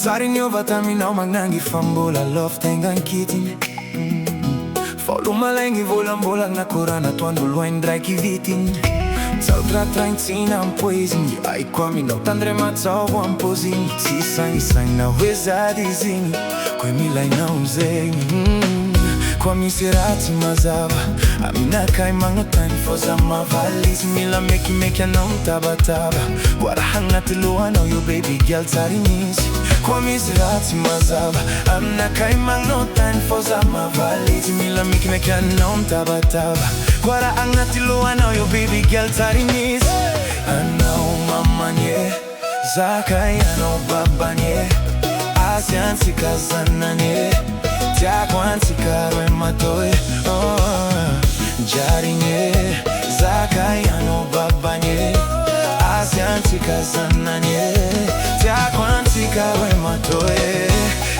Tsara niovata aminao magnangy fa mbola love tegna ankitiny. Folo malaigny volambolagna korana atoandro loin ndraiky vitiny. Tsao tratraintsina am poeziny aiko aminao tandre matsaovo am poziny. Tsy sagnisagnina hoe zady izy igny koe milainao zegny. Koa misy raha tsy mazava aminakay magnotany fô za mavaly izy. Mila mekimeky anao mitabataba voa raha agnaty lohanao yo baby girl tsara inisy. Koa misy raha tsy mazava aminakay magnotany fô za mavaly izy. Mila mekimeky anao mitabataba voa raha agnaty lohanao yo baby girl tsara inisy. Anao mamanye zakay anao babanye asiantsika zananye. Tiako antsika roe matoe jarigny zakay anao babanye asiantsika zananye. Tiako antsika roe matoe.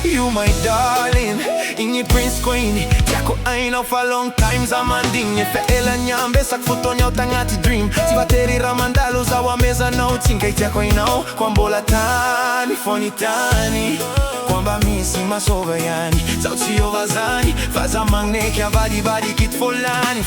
You my darling, igny prince queen. Tiako ainao fa long time za mandigny. Fa ela nyambe sak fotoanao tagnaty dream. Tsy vatery raha mandalo zaho amezanao tsinky tiako ainao koa mbola tany fony tany. Koa mba misy masova ihany zaho tsy ova zany fa za magneky avadibady kity volany.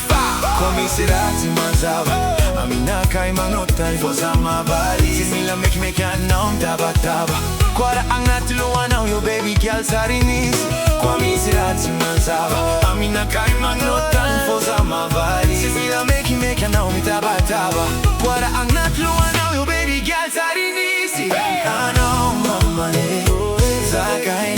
Koa misy raha tsy mazava aminakay magnotany fô za mavaly izy. Mila mekimeky anao mitabataba koa raha agnaty lohanao yo baby girl tsara inisy. Koa misy raha tsy mazava aminakay magnotany fô za mavaly izy. Mila mekimeky anao mitabataba koa raha agnaty lohanao yo baby girl tsara inisy. Anao mamane zakay